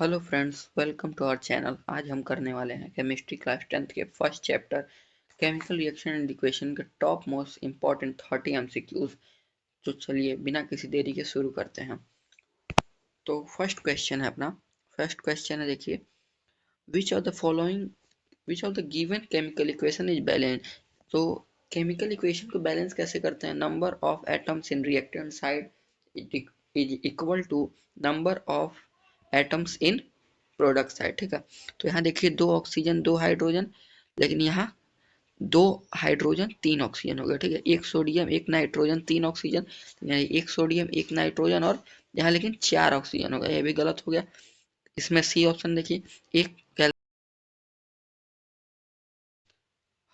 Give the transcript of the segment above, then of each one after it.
Hello friends, welcome to our channel. आज हम करने वाले हैं केमिस्ट्री क्लास 10th के first chapter chemical reaction and equation के टॉप मोस्ट इम्पॉर्टेंट 30 एमसीक्यूज। तो चलिए बिना किसी देरी के शुरू करते हैं। तो फर्स्ट क्वेश्चन है अपना। फर्स्ट क्वेश्चन है, देखिए, which of the following which of the given chemical equation is balance. तो केमिकल इक्वेशन को बैलेंस कैसे करते हैं? Number of atoms in reactant side is equal to number of atoms in product side. ठीक है, तो यहाँ देखिए दो ऑक्सीजन दो हाइड्रोजन, लेकिन यहाँ दो हाइड्रोजन तीन ऑक्सीजन हो गया। ठीक है, एक सोडियम एक नाइट्रोजन तीन ऑक्सीजन, यानी एक सोडियम एक नाइट्रोजन, और यहाँ लेकिन चार ऑक्सीजन हो गया। ये भी गलत हो गया। इसमें सी ऑप्शन देखिए, एक कैल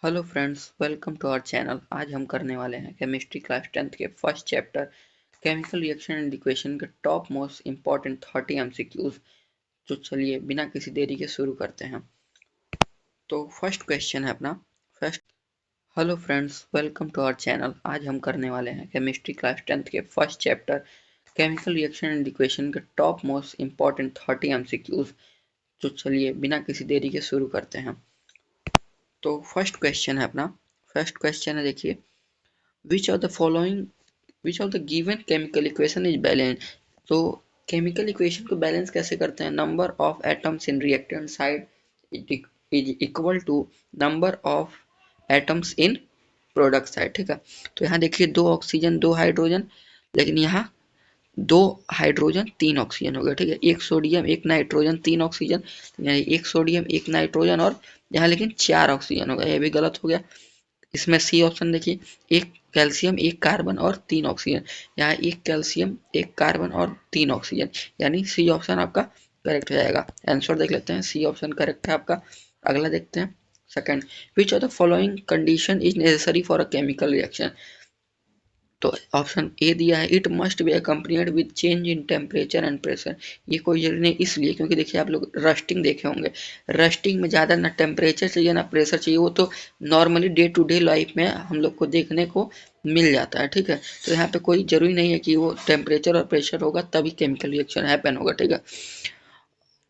hello friends, welcome to our channel. आज हम करने वाले हैं केमिस्ट्री क्लास 10th के first chapter chemical reaction and equation के टॉप मोस्ट इम्पॉर्टेंट 30 एमसीक्यूज। तो चलिए बिना किसी देरी के शुरू करते हैं। तो फर्स्ट क्वेश्चन है अपना। First hello friends, welcome to our channel. आज हम करने वाले हैं केमिस्ट्री क्लास 10th के first chapter chemical reaction and equation के टॉप मोस्ट इम्पॉर्टेंट 30 एमसीक्यूज। तो चलिए बिना किसी देरी के शुरू करते हैं। तो फर्स्ट क्वेश्चन है अपना। फर्स्ट क्वेश्चन है, देखिए, which of the following which of the given chemical equation is balance. तो केमिकल इक्वेशन को बैलेंस कैसे करते हैं? Number of atoms in reactant side is equal to number of atoms in product side. ठीक है, तो यहाँ देखिए दो ऑक्सीजन दो हाइड्रोजन, लेकिन यहाँ दो हाइड्रोजन तीन ऑक्सीजन हो गया। ठीक है, एक सोडियम एक नाइट्रोजन तीन ऑक्सीजन, यानी एक सोडियम एक नाइट्रोजन, और यहाँ लेकिन चार ऑक्सीजन हो गया। ये भी गलत हो गया। इसमें सी ऑप्शन देखिए, एक कैल्शियम एक कार्बन और तीन ऑक्सीजन, यहाँ एक कैल्शियम एक कार्बन और तीन ऑक्सीजन, यानी सी ऑप्शन आपका करेक्ट हो जाएगा। आंसर देख लेते हैं, सी ऑप्शन करेक्ट है आपका। अगला देखते हैं second, which of the following condition is necessary for a chemical reaction. तो ऑप्शन ए दिया है, it must be accompanied with change in temperature and pressure. ये कोई जरूरी नहीं, इसलिए क्योंकि देखिए आप लोग रस्टिंग देखे होंगे। रस्टिंग में ज़्यादा ना टेम्परेचर चाहिए ना प्रेशर चाहिए, वो तो normally day to day life में हम लोग को देखने को मिल जाता है। ठीक है, तो यहाँ पे कोई जरूरी नहीं है कि वो टेम्परेचर और प्रेशर होगा तभी केमिकल रिएक्शन हैपन होगा। ठीक है,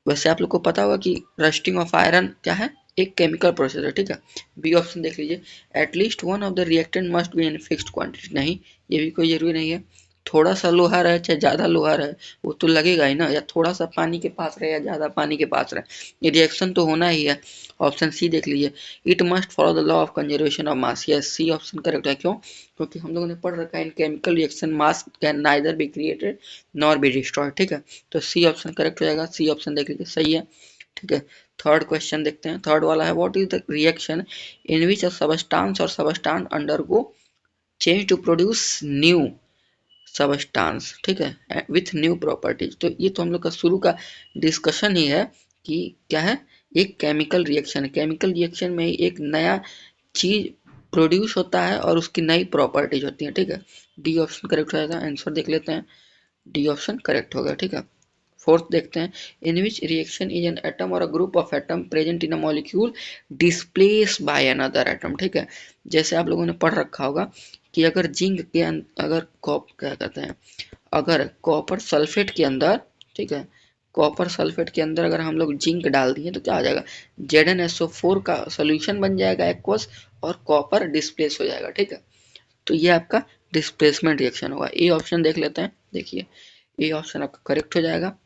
वैसे आप लोग को पता होगा कि रस्टिंग ऑफ आयरन क्या है, एक केमिकल प्रोसेस है। ठीक है, बी ऑप्शन देख लीजिए, at least one of the reactant must be in fixed quantity. नहीं, ये भी कोई जरूरी नहीं है। थोड़ा सा लोहा रहे चाहे ज़्यादा लोहा रहे, वो तो लगेगा ही ना, या थोड़ा सा पानी के पास रहे या ज़्यादा पानी के पास रहे, ये रिएक्शन तो होना ही है। ऑप्शन सी देख लीजिए, it must follow the law of conservation of mass. Yes, C option correct है। क्यों? क्योंकि हम लोगों ने पढ़ रखा है in chemical reaction mass can neither be created nor be destroyed. ठीक है, तो सी ऑप्शन करेक्ट हो जाएगा। सी ऑप्शन देख लीजिए, सही है। ठीक है, थर्ड क्वेश्चन देखते हैं। थर्ड वाला है, what is the reaction in which a substance or substance undergo change to produce new substance. ठीक है, विथ न्यू प्रॉपर्टीज। तो ये तो हम लोग का शुरू का डिस्कशन ही है कि क्या है, एक केमिकल रिएक्शन। केमिकल रिएक्शन में एक नया चीज प्रोड्यूस होता है और उसकी नई प्रॉपर्टीज होती है। ठीक है, डी ऑप्शन करेक्ट हो जाएगा। आंसर देख लेते हैं, डी ऑप्शन करेक्ट होगा। ठीक है, फोर्थ देखते हैं, in which reaction is an atom or a group of atom present in a molecule displace by another atom. ठीक है, जैसे आप लोगों ने पढ़ रखा होगा कि अगर जिंक के अगर कॉप क्या कहते हैं, अगर कॉपर सल्फेट के अंदर, ठीक है, कॉपर सल्फेट के अंदर अगर हम लोग जिंक डाल दिए तो क्या आ जाएगा, ZnSO4 का सोल्यूशन बन जाएगा एक्वस, और कॉपर डिस्प्लेस हो जाएगा। ठीक है, तो ये आपका डिस्प्लेसमेंट रिएक्शन होगा। ए ऑप्शन देख लेते हैं, देखिए ए ऑप्शन आपका करेक्ट हो जाएगा।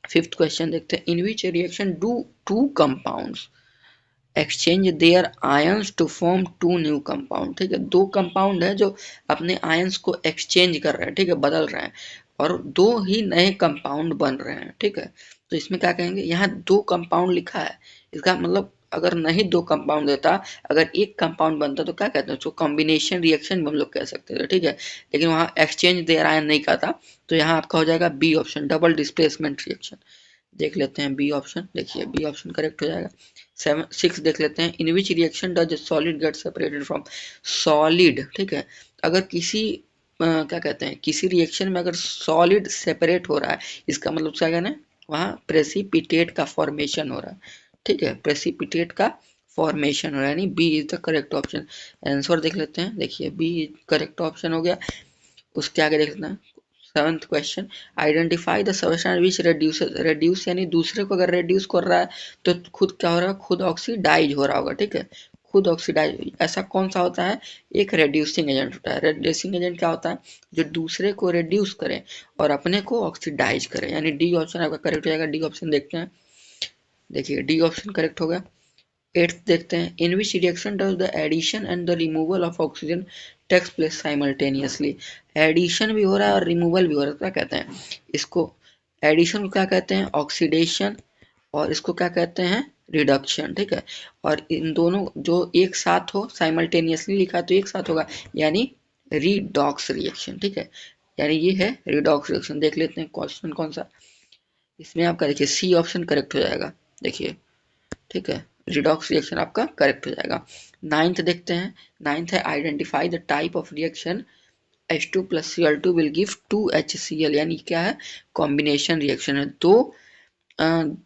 फिफ्थ क्वेश्चन देखते हैं, in which reaction do two compounds exchange their ions to form two new compound. ठीक है, दो कंपाउंड है जो अपने आयंस को एक्सचेंज कर रहे हैं, ठीक है, बदल रहे हैं, और दो ही नए कंपाउंड बन रहे हैं। ठीक है, तो इसमें क्या कहेंगे, यहाँ दो कंपाउंड लिखा है, इसका मतलब अगर नहीं दो कंपाउंड देता, अगर एक कंपाउंड बनता तो क्या कहते हैं, उसको कॉम्बिनेशन रिएक्शन हम लोग कह सकते थे। ठीक है, लेकिन वहाँ एक्सचेंज देयर आयन नहीं कहता, तो यहाँ आपका हो जाएगा B option, double displacement reaction. देख लेते हैं बी ऑप्शन, देखिए बी ऑप्शन करेक्ट हो जाएगा। 6 देख लेते हैं, in which reaction does solid get separated from solid. ठीक है, अगर किसी क्या कहते हैं, किसी रिएक्शन में अगर सॉलिड सेपरेट हो रहा है, इसका मतलब क्या कहना है, वहाँ प्रेसिपिटेट का फॉर्मेशन हो रहा है। ठीक है, प्रेसिपिटेट का फॉर्मेशन हो रहा है, यानी B is the correct option. Answer देख लेते हैं, देखिए बी करेक्ट ऑप्शन हो गया। उसके आगे देख लेते हैं seventh question, identify the substance which reduce यानी दूसरे को अगर रेड्यूस कर रहा है तो खुद क्या हो रहा है, खुद ऑक्सीडाइज हो रहा होगा, ठीक है, खुद ऑक्सीडाइज। ऐसा कौन सा होता है, एक रेड्यूसिंग एजेंट होता है। रेड्यूसिंग एजेंट क्या होता है, जो दूसरे को रेड्यूस करे और अपने को ऑक्सीडाइज करे, यानी डी ऑप्शन आपका करेक्ट हो जाएगा। डी ऑप्शन देखते हैं, देखिए डी ऑप्शन करेक्ट हो गया। एट्थ देखते हैं, in which reaction does the addition and the removal of oxygen takes place simultaneously. Addition भी हो रहा है और रिमूवल भी हो रहा है, क्या कहते हैं इसको, एडिशन को क्या कहते हैं, ऑक्सीडेशन, और इसको क्या कहते हैं, रिडक्शन, ठीक है। और इन दोनों जो एक साथ हो, साइमल्टेनियसली लिखा तो एक साथ होगा, यानी रिडॉक्स रिएक्शन, ठीक है, यानी ये है रिडॉक्स रिएक्शन। देख लेते हैं क्वेश्चन कौन सा, इसमें आपका देखिए सी ऑप्शन करेक्ट हो जाएगा, देखिए, ठीक है, रिडॉक्स रिएक्शन आपका करेक्ट हो जाएगा। नाइन्थ देखते हैं, नाइन्थ है identify the type of reaction H2 plus Cl2 will give 2HCl, यानी क्या है, कॉम्बिनेशन रिएक्शन है।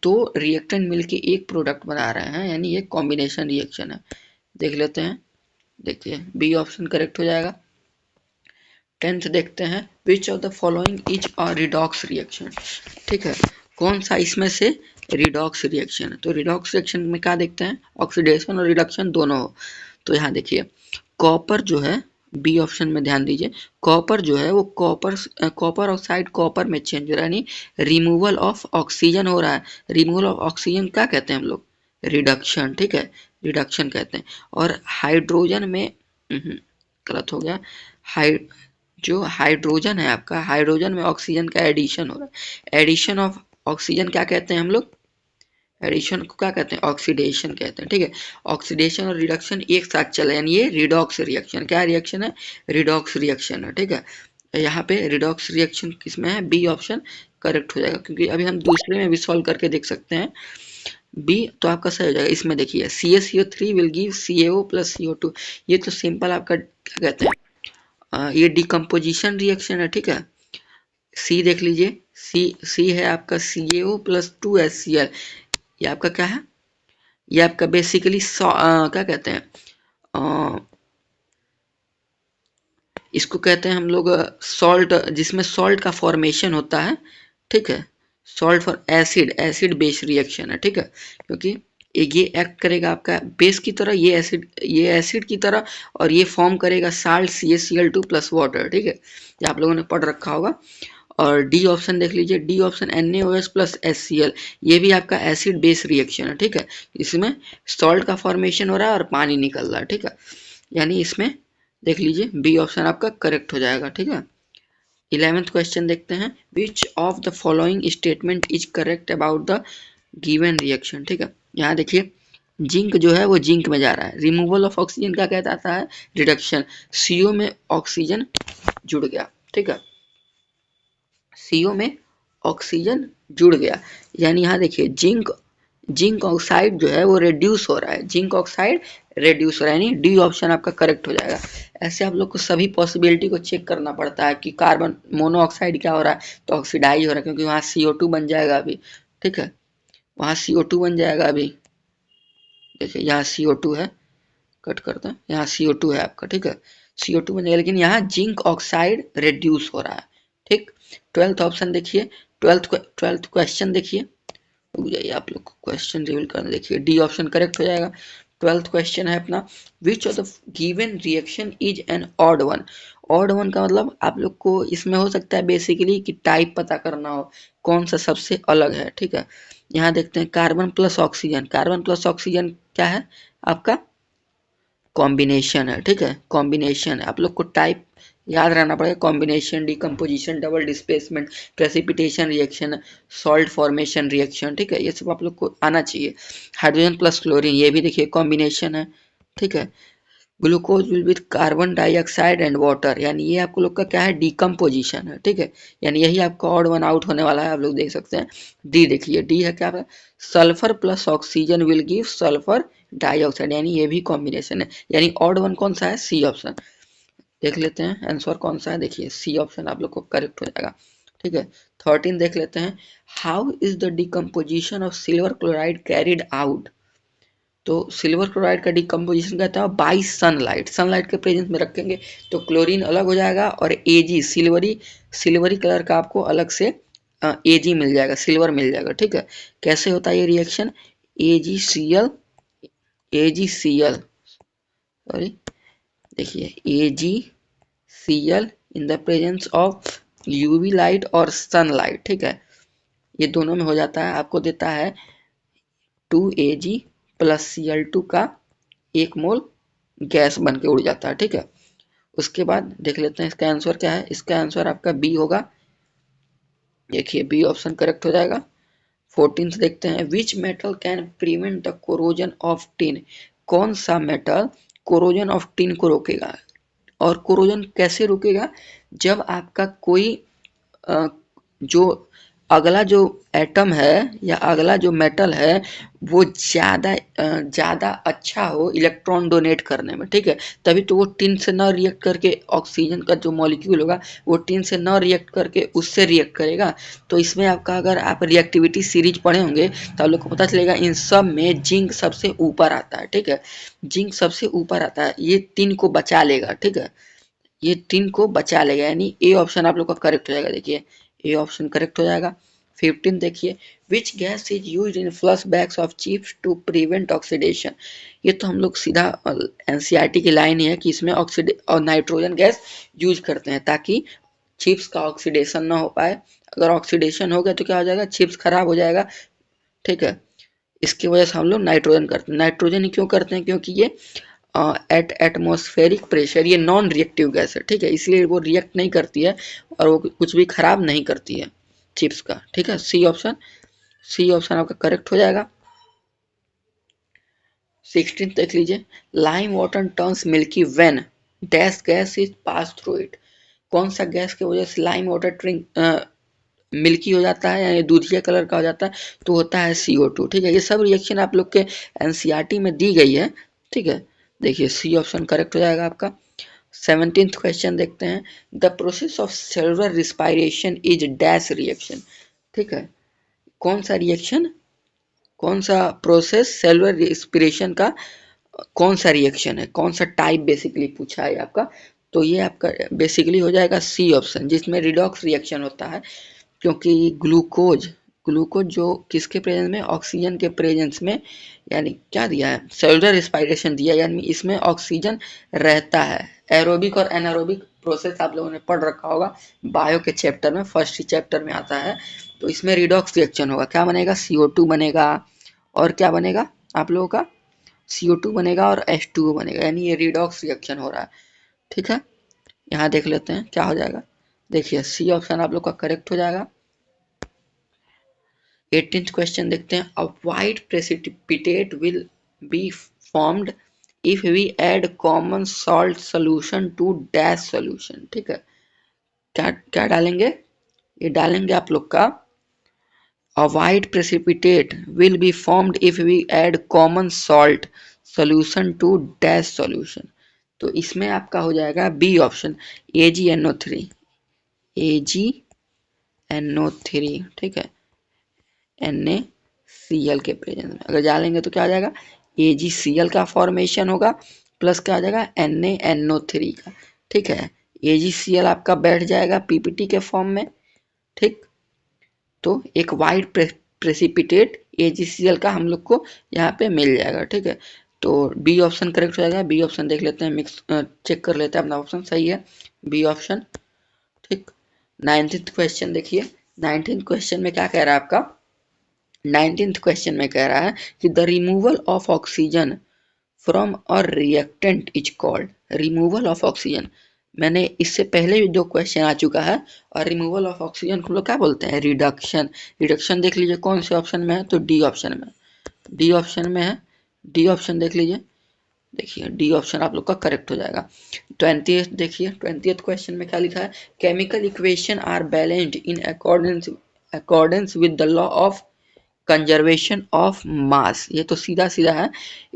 दो रिएक्टेंट मिलके एक प्रोडक्ट बना रहे हैं, यानी ये कॉम्बिनेशन रिएक्शन है। देख लेते हैं, देखिए बी ऑप्शन करेक्ट हो जाएगा। टेंथ देखते हैं, विच of the following is a redox reaction, ठीक है, कौन सा इसमें से रिडॉक्स रिएक्शन है। तो रिडॉक्स रिएक्शन में क्या देखते हैं, ऑक्सीडेशन और रिडक्शन दोनों हो। तो यहाँ देखिए कॉपर जो है, बी ऑप्शन में ध्यान दीजिए, कॉपर जो है वो कॉपर ऑक्साइड कॉपर में चेंज हो रहा है, यानी रिमूवल ऑफ ऑक्सीजन हो रहा है। रिमूवल ऑफ ऑक्सीजन क्या कहते हैं हम लोग, रिडक्शन, ठीक है, रिडक्शन कहते हैं। और हाइड्रोजन में गलत हो गया, हाइ जो हाइड्रोजन है आपका, हाइड्रोजन में ऑक्सीजन का एडिशन हो रहा है। एडिशन ऑफ ऑक्सीजन क्या कहते हैं हम लोग, एडिशन को क्या कहते हैं, ऑक्सीडेशन कहते हैं, ठीक है। ऑक्सीडेशन और रिडक्शन एक साथ चले, यानी ये रिडॉक्स रिएक्शन, क्या रिएक्शन है, रिडॉक्स रिएक्शन है, ठीक है। यहाँ पे रिडॉक्स रिएक्शन किसमें है, बी ऑप्शन करेक्ट हो जाएगा, क्योंकि अभी हम दूसरे में भी सॉल्व करके देख सकते हैं। बी तो आपका सही हो जाएगा। इसमें देखिए CaCO3 will give CaO plus CO2, ये तो सिंपल आपका क्या कहते हैं, ये डिकम्पोजिशन रिएक्शन है, ठीक है। सी देख लीजिए, सी है आपका CaO प्लस 2HCl, ये आपका क्या है, ये आपका बेसिकली क्या कहते हैं, इसको कहते हैं हम लोग सॉल्ट, जिसमें सॉल्ट का फॉर्मेशन होता है, ठीक है, salt for acid, acid base reaction है, ठीक है, क्योंकि ये एक्ट करेगा आपका बेस की तरह, ये एसिड की तरह, और ये फॉर्म करेगा साल्ट CaCl2 प्लस वाटर, ठीक है, ये आप लोगों ने पढ़ रखा होगा। और डी ऑप्शन देख लीजिए, D option NaOH plus HCl, ये भी आपका एसिड बेस रिएक्शन है, ठीक है, इसमें सॉल्ट का फॉर्मेशन हो रहा है और पानी निकल रहा है, ठीक है, यानी इसमें देख लीजिए बी ऑप्शन आपका करेक्ट हो जाएगा, ठीक है। 11th क्वेश्चन देखते हैं, विच of the following statement is correct about the given reaction, ठीक है। यहाँ देखिए जिंक जो है वो जिंक में जा रहा है, रिमूवल ऑफ ऑक्सीजन क्या कहता है, रिडक्शन, CO में ऑक्सीजन जुड़ गया, ठीक है, CO में ऑक्सीजन जुड़ गया, यानी यहाँ देखिए जिंक ऑक्साइड जो है वो रेड्यूस हो रहा है, जिंक ऑक्साइड रेड्यूस हो रहा है, यानी डी ऑप्शन आपका करेक्ट हो जाएगा। ऐसे आप लोग को सभी पॉसिबिलिटी को चेक करना पड़ता है कि कार्बन मोनोऑक्साइड क्या हो रहा है, तो ऑक्सीडाइज हो रहा है, क्योंकि वहाँ CO2 बन जाएगा अभी, ठीक है, वहाँ CO2 बन जाएगा अभी, देखिए यहाँ CO2 है, कट करते हैं, यहाँ CO2 है आपका, ठीक है, CO2 बन जाएगा, लेकिन यहाँ जिंक ऑक्साइड रेड्यूस हो रहा है, ठीक। 12th ऑप्शन देखिए, 12th क्वेश्चन देखिए, रुक जाइए आप लोग को क्वेश्चन रिवील करना, देखिए डी ऑप्शन करेक्ट हो जाएगा। 12th क्वेश्चन है अपना, विच of the given reaction is N odd one. Odd one का मतलब आप लोग को इसमें हो सकता है बेसिकली कि टाइप पता करना हो, कौन सा सबसे अलग है, ठीक है। यहाँ देखते हैं carbon plus oxygen, carbon plus oxygen क्या है आपका, कॉम्बिनेशन है, ठीक है, कॉम्बिनेशन है, आप लोग को टाइप याद रहना पड़ेगा, combination, decomposition, double displacement, precipitation reaction, salt formation reaction, ठीक है, ये सब आप लोग को आना चाहिए। हाइड्रोजन प्लस क्लोरीन, ये भी देखिए कॉम्बिनेशन है, ठीक है। Glucose will with carbon dioxide and water, यानी ये आपको लोग का क्या है, डिकम्पोजिशन है, ठीक है, यानी यही आपका ऑड वन आउट होने वाला है, आप लोग देख सकते हैं। डी देखिए, डी है क्या है, sulphur plus oxygen will give sulphur dioxide, यानी ये भी कॉम्बिनेशन है, यानी ऑड वन कौन सा है, सी ऑप्शन। देख लेते हैं आंसर कौन सा है, देखिए सी ऑप्शन आप लोग को करेक्ट हो जाएगा, ठीक है। 13 देख लेते हैं, how is the decomposition of silver chloride carried out, तो सिल्वर क्लोराइड का डिकम्पोजिशन कहता है बाई सनलाइट, सनलाइट के प्रेजेंस में रखेंगे तो क्लोरीन अलग हो जाएगा और एजी सिल्वरी सिल्वरी कलर का आपको अलग से एजी मिल जाएगा, सिल्वर मिल जाएगा। ठीक है, कैसे होता है ये reaction, A G C L, A G C L, sorry देखिए A G C L in the presence of UV light और सनलाइट। ठीक है, ये दोनों में हो जाता है, आपको देता है 2Ag प्लस Cl2 का 1 मोल गैस बन के उड़ जाता है। ठीक है, उसके बाद देख लेते हैं इसका आंसर क्या है। इसका आंसर आपका बी होगा, देखिए बी ऑप्शन करेक्ट हो जाएगा। 14 देखते हैं, which metal can prevent the corrosion of tin, कौन सा मेटल कोरोजन ऑफ टिन को रोकेगा। और कोरोजन कैसे रुकेगा, जब आपका कोई जो अगला जो एटम है या अगला जो मेटल है वो ज़्यादा अच्छा हो इलेक्ट्रॉन डोनेट करने में। ठीक है, तभी तो वो टिन से ना रिएक्ट करके ऑक्सीजन का जो मॉलिक्यूल होगा वो टिन से ना रिएक्ट करके उससे रिएक्ट करेगा। तो इसमें आपका अगर आप रिएक्टिविटी सीरीज पढ़े होंगे तो आप लोग को पता चलेगा इन सब में जिंक सबसे ऊपर आता है। ठीक है, जिंक सबसे ऊपर आता है, ये टिन को बचा लेगा। ठीक है, ये टिन को बचा लेगा, यानी ए ऑप्शन आप लोग का करेक्ट हो जाएगा। देखिए ए ऑप्शन करेक्ट हो जाएगा। 15 देखिए, which gas is use in flush bags of chips to prevent oxidation. ये तो हम लोग सीधा एनसीईआरटी की लाइन ही है कि इसमें ऑक्सीडे और नाइट्रोजन गैस यूज करते हैं ताकि चिप्स का ऑक्सीडेशन ना हो पाए। अगर ऑक्सीडेशन हो गया तो क्या हो जाएगा, चिप्स खराब हो जाएगा। ठीक है, इसकी वजह से हम लोग नाइट्रोजन करते हैं। नाइट्रोजन ही क्यों करते हैं, क्योंकि ये एट एटमॉस्फेरिक प्रेशर ये नॉन रिएक्टिव गैस है। ठीक है, इसलिए वो रिएक्ट नहीं करती है और वो कुछ भी खराब नहीं करती है चिप्स का। ठीक है, सी ऑप्शन, सी ऑप्शन आपका करेक्ट हो जाएगा। 16 देख लीजिए, lime water turns milky when dash gas is pass through it, कौन सा गैस की वजह से लाइम वाटर ड्रिंक मिल्की हो जाता है यानी दूधिया कलर का हो जाता है, तो होता है CO2। ठीक है, ये सब रिएक्शन आप लोग के एनसीईआरटी में दी गई है। ठीक है, देखिए सी ऑप्शन करेक्ट हो जाएगा आपका। 17th क्वेश्चन देखते हैं, the process of cellular respiration is dash reaction. ठीक है, कौन सा रिएक्शन, कौन सा प्रोसेस सेलुलर रिस्पिरेशन का कौन सा रिएक्शन है, कौन सा टाइप बेसिकली पूछा है आपका। तो ये आपका बेसिकली हो जाएगा सी ऑप्शन, जिसमें रिडॉक्स रिएक्शन होता है। क्योंकि ग्लूकोज ग्लूकोज जो किसके प्रेजेंस में, ऑक्सीजन के प्रेजेंस में, यानी क्या दिया है, सेलुलर रिस्पायरेशन दिया है, यानी इसमें ऑक्सीजन रहता है। एरोबिक और एनारोबिक प्रोसेस आप लोगों ने पढ़ रखा होगा बायो के चैप्टर में, फर्स्ट ही चैप्टर में आता है। तो इसमें रिडॉक्स रिएक्शन होगा, क्या बनेगा, CO2 बनेगा और क्या बनेगा आप लोगों का, CO2 बनेगा और H2O बनेगा, यानी ये रिडॉक्स रिएक्शन हो रहा है। ठीक है, यहाँ देख लेते हैं क्या हो जाएगा। देखिए सी ऑप्शन आप लोग का करेक्ट हो जाएगा। 18th क्वेश्चन देखते हैं, a white precipitate will be formed if we add common salt solution to dash solution. ठीक है, क्या क्या डालेंगे, ये डालेंगे आप लोग का a white precipitate will be formed if we add common salt solution to dash solution। तो इसमें आपका हो जाएगा बी ऑप्शन AgNO3, AgNO3। ठीक है, NaCl के प्रेजेंस में अगर डालेंगे तो क्या आ जाएगा, AgCl का फॉर्मेशन होगा प्लस क्या आ जाएगा NaNO3 का। ठीक है, AgCl आपका बैठ जाएगा पीपीटी के फॉर्म में। ठीक, तो एक वाइट प्रेसिपिटेट AgCl का हम लोग को यहाँ पे मिल जाएगा। ठीक है, तो बी ऑप्शन करेक्ट हो जाएगा। बी ऑप्शन देख लेते हैं, मिक्स चेक कर लेते हैं अपना ऑप्शन सही है, बी ऑप्शन। ठीक, 19th क्वेश्चन देखिए, 19th क्वेश्चन में क्या कह रहा है आपका, 19th क्वेश्चन में कह रहा है कि the removal of oxygen from a reactant is called, removal of oxygen, मैंने इससे पहले भी 2 क्वेश्चन आ चुका है, और रिमूवल ऑफ ऑक्सीजन को लोग क्या बोलते हैं, रिडक्शन। रिडक्शन देख लीजिए कौन से ऑप्शन में है, तो डी ऑप्शन में, डी ऑप्शन में है, डी ऑप्शन देख लीजिए। देखिए डी ऑप्शन आप लोग का करेक्ट हो जाएगा। 20th देखिए, 20th क्वेश्चन में क्या लिखा है, chemical equation are balanced in accordance with the law of conservation of mass. ये तो सीधा सीधा है,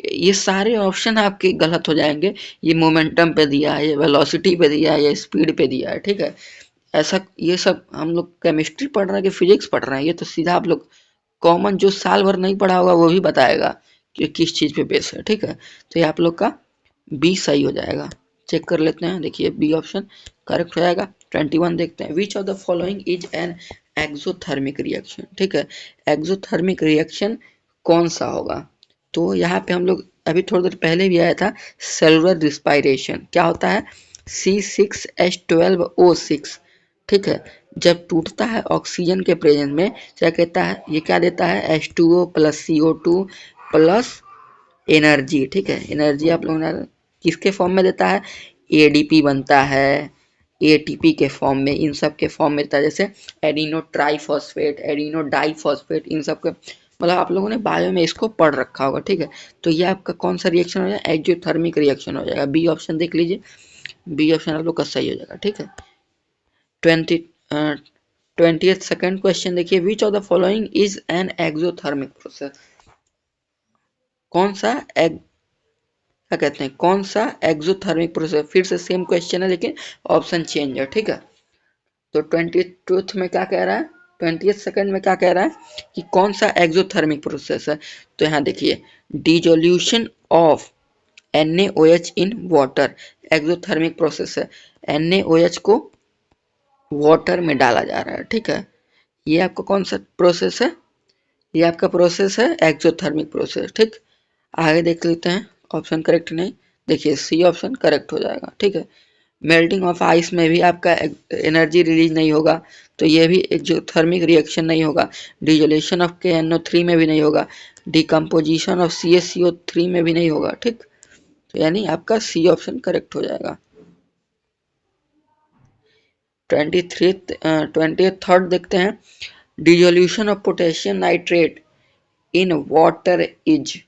ये सारे ऑप्शन आपके गलत हो जाएंगे। ये मोमेंटम पे दिया है, ये वेलोसिटी पे दिया है, ये स्पीड पे दिया है। ठीक है, ऐसा ये सब हम लोग केमिस्ट्री पढ़ रहे हैं कि फिजिक्स पढ़ रहे हैं, ये तो सीधा आप लोग कॉमन जो साल भर नहीं पढ़ा होगा वो भी बताएगा कि किस चीज पे बेस है, ठीक है। तो ये आप लोग का बी सही हो जाएगा। चेक कर लेते हैं, देखिए बी ऑप्शन करेक्ट हो जाएगा। 21 देखते हैं, विच of the following is an exothermic reaction, ठीक है। एक्सोथर्मिक रिएक्शन कौन सा होगा? तो यहाँ पे हम लोग अभी थोड़ी देर पहले भी आया था, सेलुलर रिस्पायरेशन क्या होता है, C6H12O6, ठीक है। जब टूटता है ऑक्सीजन के प्रेजेंस में, क्या कहता है, ये क्या देता है, H2O plus CO2 plus energy, ठीक है। एनर्जी आप लोगों ने किसके फॉर्म में देता है, एडीपी बनता है, एटीपी के फॉर्म में, इन सब के फॉर्म में देता है, जैसे एडिनो ट्राइफॉस्फेट, एडिनो डाइफॉस्फेट, इन सब के, मतलब आप लोगों ने बायो में इसको पढ़ रखा होगा, ठीक है। तो ये आपका कौन सा रिएक्शन हो जाएगा, एक्सोथर्मिक रिएक्शन हो जाएगा। बी ऑप्शन देख लीजिए, बी ऑप्शन आप लोग का सही हो जाएगा, ठीक है। 20th सेकंड क्वेश्चन देखिए, which of the following is an exothermic process, कौन सा क्या कहते हैं, कौन सा एक्सोथर्मिक प्रोसेस, फिर से सेम क्वेश्चन है लेकिन ऑप्शन चेंज है, ठीक है। तो 22th में क्या कह रहा है, 20th सेकंड में क्या कह रहा है कि कौन सा एक्सोथर्मिक प्रोसेस है। तो यहाँ देखिए, dissolution of NaOH in water, exothermic process है, NaOH को वाटर में डाला जा रहा है, ठीक है। ये आपका कौन सा प्रोसेस है, ये आपका प्रोसेस है एक्सोथर्मिक प्रोसेस, ठीक। आगे देख लेते हैं, ऑप्शन करेक्ट नहीं, देखिए सी ऑप्शन करेक्ट हो जाएगा, ठीक है। मेल्टिंग ऑफ आइस में भी आपका एनर्जी रिलीज नहीं होगा, तो ये भी एक्सोथर्मिक रिएक्शन नहीं होगा। डिजोलेशन ऑफ KNO3 में भी नहीं होगा, डिकम्पोजिशन ऑफ CaCO3 में भी नहीं होगा, ठीक। तो यानी आपका सी ऑप्शन करेक्ट हो जाएगा। 23rd देखते हैं, dissolution of potassium nitrate in water is,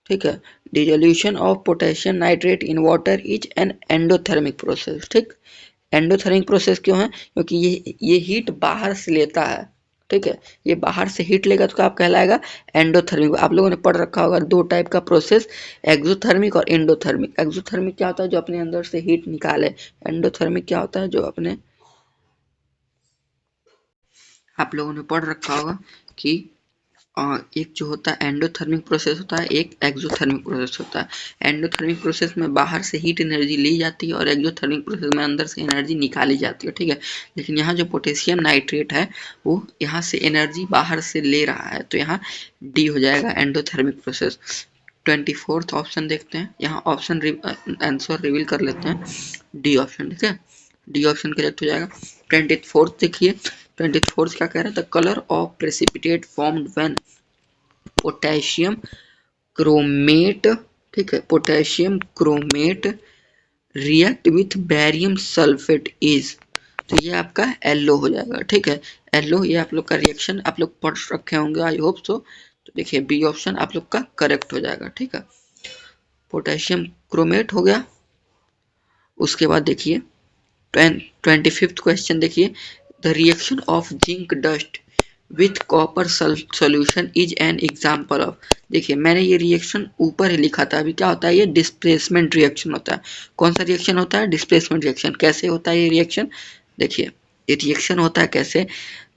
ठीक है। Dissolution of potassium nitrate in water is an endothermic process, ठीक। एंडोथर्मिक प्रोसेस क्यों है, क्योंकि ये हीट बाहर से लेता है, ठीक है। ये बाहर से हीट लेगा तो आप कहलाएगा एंडोथर्मिक। आप लोगों ने पढ़ रखा होगा दो टाइप का प्रोसेस, एक्सोथर्मिक और एंडोथर्मिक। एक्सोथर्मिक क्या होता है, जो अपने अंदर से हीट निकाले। एंडोथर्मिक क्या होता है, जो अपने, आप लोगों ने पढ़ रखा होगा कि एक जो होता है एंडोथर्मिक प्रोसेस होता है, एक एक्सोथर्मिक प्रोसेस होता है। एंडोथर्मिक प्रोसेस में बाहर से हीट एनर्जी ली जाती है और एक्सोथर्मिक प्रोसेस में अंदर से एनर्जी निकाली जाती है, ठीक है। लेकिन यहाँ जो पोटेशियम नाइट्रेट है वो यहाँ से एनर्जी बाहर से ले रहा है, तो यहाँ डी हो जाएगा एंडोथर्मिक प्रोसेस। 24th ऑप्शन देखते हैं, यहाँ ऑप्शन आंसर रिवील कर लेते हैं, डी ऑप्शन, ठीक है। डी ऑप्शन करेक्ट हो जाएगा। 24th देखिए, 24th क्या कह रहा है, the colour of precipitate formed when potassium chromate, ठीक है, potassium chromate react with barium sulphate is, तो ये आपका येलो हो जाएगा, ठीक है। येलो, ये आप लोग का रिएक्शन आप लोग पढ़ रखे होंगे, आई होप सो। तो देखिए बी ऑप्शन आप लोग का करेक्ट हो जाएगा, ठीक है। पोटेशियम क्रोमेट हो गया। उसके बाद देखिए 25th क्वेश्चन देखिए, the reaction of zinc dust with copper solution is an example of, देखिए मैंने ये रिएक्शन ऊपर ही लिखा था, अभी क्या होता है, ये डिस्प्लेसमेंट रिएक्शन होता है। कौन सा रिएक्शन होता है, डिस्प्लेसमेंट रिएक्शन। कैसे होता है ये रिएक्शन, देखिए ये रिएक्शन होता है कैसे,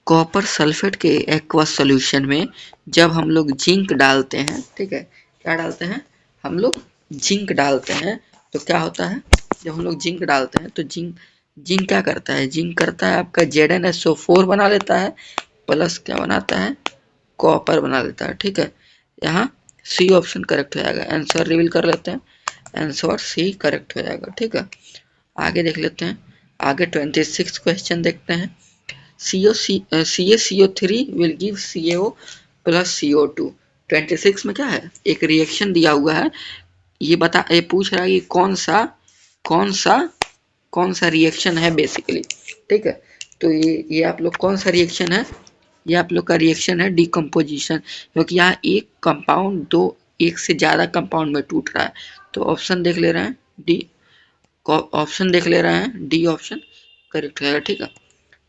कॉपर सल्फेट के एक्वस सॉल्यूशन में जब हम लोग जिंक डालते हैं, ठीक है, क्या डालते हैं, हम लोग जिंक डालते हैं, तो क्या होता है, जब हम लोग जिंक डालते हैं तो जिंक जिंक क्या करता है, जिंक करता है आपका ZnSO4 बना लेता है, प्लस क्या बनाता है, कॉपर बना लेता है, ठीक है। यहाँ सी ऑप्शन करेक्ट हो जाएगा। आंसर रिवील कर लेते हैं, आंसर सी करेक्ट हो जाएगा, ठीक है। आगे देख लेते हैं, आगे 26 क्वेश्चन देखते हैं, CaCO3 will give CaO plus CO2। 26 में क्या है, एक रिएक्शन दिया हुआ है, ये पूछ रहा है कि कौन सा कौन सा रिएक्शन है बेसिकली, ठीक है। तो ये आप लोग कौन सा रिएक्शन है, ये आप लोग का रिएक्शन है डिकम्पोजिशन, क्योंकि यहाँ एक कंपाउंड दो एक से ज़्यादा कंपाउंड में टूट रहा है। तो ऑप्शन देख ले रहे हैं डी, ऑप्शन देख ले रहे हैं, डी ऑप्शन करेक्ट है, ठीक है।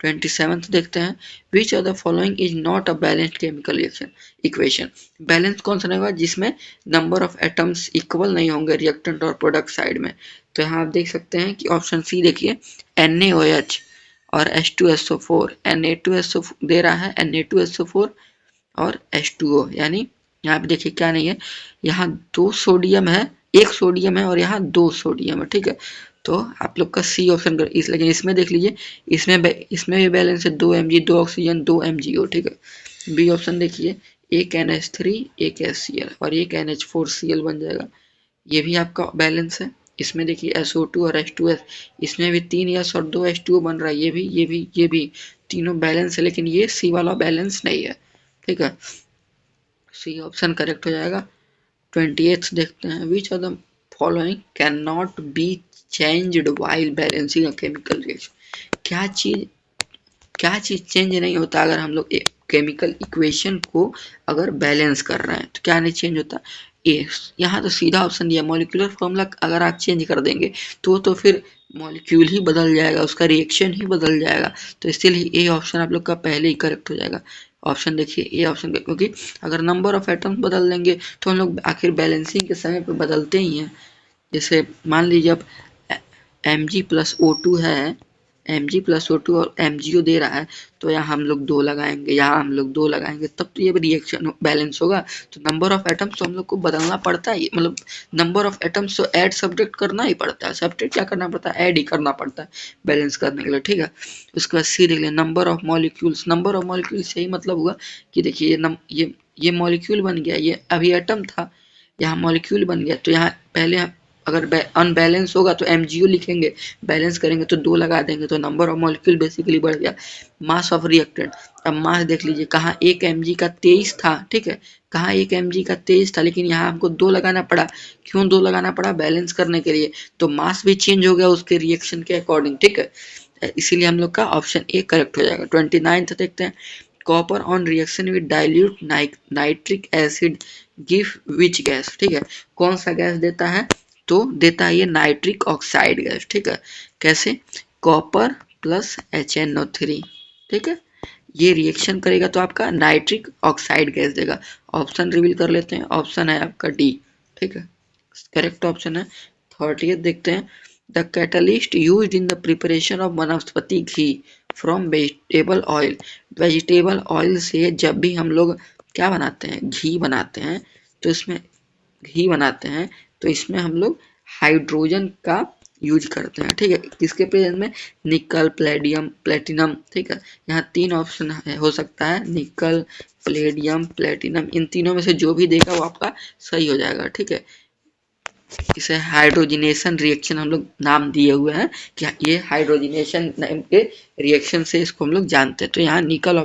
27th देखते हैं, विच of the following is not a balanced chemical reaction equation. Balance कौन सा नहीं होगा, जिसमें नंबर ऑफ एटम्स इक्वल नहीं होंगे रिएक्टेंट और प्रोडक्ट साइड में। तो यहाँ आप देख सकते हैं कि ऑप्शन सी देखिए, NaOH और H2SO4, Na2SO दे रहा है, Na2SO4 और H2O, यानी यहाँ पे देखिए क्या नहीं है, यहाँ 2 सोडियम है, 1 सोडियम है और यहाँ 2 सोडियम है, ठीक है। तो आप लोग का सी ऑप्शन कर इस, लेकिन इसमें देख लीजिए, इसमें भी बैलेंस है 2 Mg, 2 ऑक्सीजन, 2 MgO, ठीक है। बी ऑप्शन देखिए, एक NH3, एक HCl और एक NH4Cl बन जाएगा, ये भी आपका बैलेंस है। इसमें देखिए SO2 और H2S, इसमें भी 3 S और 2 H2O बन रहा है, ये भी तीनों बैलेंस है, लेकिन ये सी वाला बैलेंस नहीं है, ठीक है। सी ऑप्शन करेक्ट हो जाएगा। 28 देखते हैं, विच of the following can not be changed while balancing a chemical reaction. क्या चीज चेंज नहीं होता अगर हम लोग केमिकल इक्वेशन को अगर बैलेंस कर रहे हैं, तो क्या नहीं चेंज होता? ए, यहाँ तो सीधा ऑप्शन दिया, मॉलिक्यूलर फॉर्मूला अगर आप चेंज कर देंगे तो फिर मॉलिक्यूल ही बदल जाएगा, उसका रिएक्शन ही बदल जाएगा। तो इसलिए ए ऑप्शन आप लोग का पहले ही करेक्ट हो जाएगा। ऑप्शन देखिए ए ऑप्शन, क्योंकि अगर नंबर ऑफ एटम्स बदल देंगे तो हम लोग आखिर बैलेंसिंग के समय पे बदलते ही हैं। जैसे मान लीजिए अब Mg+O2 है, Mg+O2 और MgO दे रहा है, तो यहाँ हम लोग 2 लगाएंगे, यहाँ हम लोग 2 लगाएंगे, तब तो ये रिएक्शन बैलेंस होगा। तो नंबर ऑफ एटम्स तो हम लोग को बदलना पड़ता है, मतलब नंबर ऑफ एटम्स तो ऐड सब्ट्रैक्ट करना ही पड़ता है। सब्ट्रैक्ट क्या करना पड़ता है? ऐड ही करना पड़ता है बैलेंस करने के लिए, ठीक है। उसके बाद सी देख लें, number of molecules. Number of molecules से ही मतलब हुआ कि देखिए ये मॉलिक्यूल बन गया, ये अभी एटम था, यहाँ मॉलिक्यूल बन गया, तो यहाँ पहले अगर अनबैलेंस होगा तो MgO लिखेंगे, बैलेंस करेंगे तो 2 लगा देंगे, तो नंबर ऑफ मॉलिक्यूल बेसिकली बढ़ गया। मास ऑफ रिएक्टेंट, अब मास देख लीजिए, कहाँ 1 Mg का 23 था, ठीक है, कहाँ 1 Mg का 23 था, लेकिन यहाँ हमको 2 लगाना पड़ा। क्यों 2 लगाना पड़ा? बैलेंस करने के लिए। तो मास भी चेंज हो गया उसके रिएक्शन के अकॉर्डिंग, ठीक है। इसीलिए हम लोग का ऑप्शन ए करेक्ट हो जाएगा। 29 देखते हैं, copper on reaction with dilute nitric acid give which gas, ठीक है। कौन सा गैस देता है? तो देता है ये नाइट्रिक ऑक्साइड गैस, ठीक है। कैसे? कॉपर प्लस HNO3, ठीक है, ये रिएक्शन करेगा तो आपका नाइट्रिक ऑक्साइड गैस देगा। ऑप्शन रिवील कर लेते हैं, ऑप्शन है आपका डी, ठीक है, करेक्ट ऑप्शन है। 30 देखते हैं, the catalyst used in the preparation of vanaspati ghee from vegetable oil. Vegetable oil से जब भी हम लोग क्या बनाते हैं? घी बनाते हैं, तो इसमें घी बनाते हैं तो इसमें हम लोग हाइड्रोजन का यूज करते हैं, ठीक है। किसके प्रेजेंस में? निकल, प्लेडियम, प्लेटिनम, ठीक है। यहाँ 3 ऑप्शन हो सकता है, निकल, प्लेडियम, प्लेटिनम, इन तीनों में से जो भी देगा वो आपका सही हो जाएगा, ठीक है। इसे हाइड्रोजिनेशन रिएक्शन हम लोग नाम दिए हुए हैं कि ये हाइड्रोजिनेशन नाम के रिएक्शन से इसको हम लोग जानते हैं। तो यहाँ निकल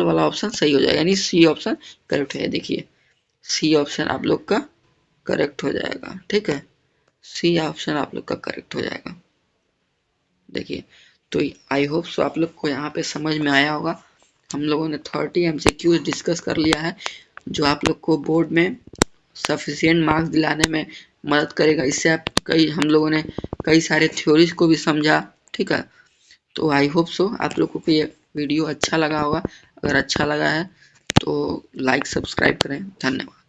वाला ऑप्शन सही हो जाएगा, यानी सी ऑप्शन करेक्ट है। देखिए सी ऑप्शन आप लोग का करेक्ट हो जाएगा, ठीक है, सी ऑप्शन आप लोग का करेक्ट हो जाएगा। देखिए, तो आई होप सो आप लोग को यहाँ पे समझ में आया होगा। हम लोगों ने 30 MCQs डिस्कस कर लिया है, जो आप लोग को बोर्ड में सफिशिएंट मार्क्स दिलाने में मदद करेगा। इससे आप हम लोगों ने कई सारे थ्योरीज को भी समझा, ठीक है। तो आई होप सो आप लोगों को ये वीडियो अच्छा लगा होगा। अगर अच्छा लगा है तो लाइक सब्सक्राइब करें। धन्यवाद।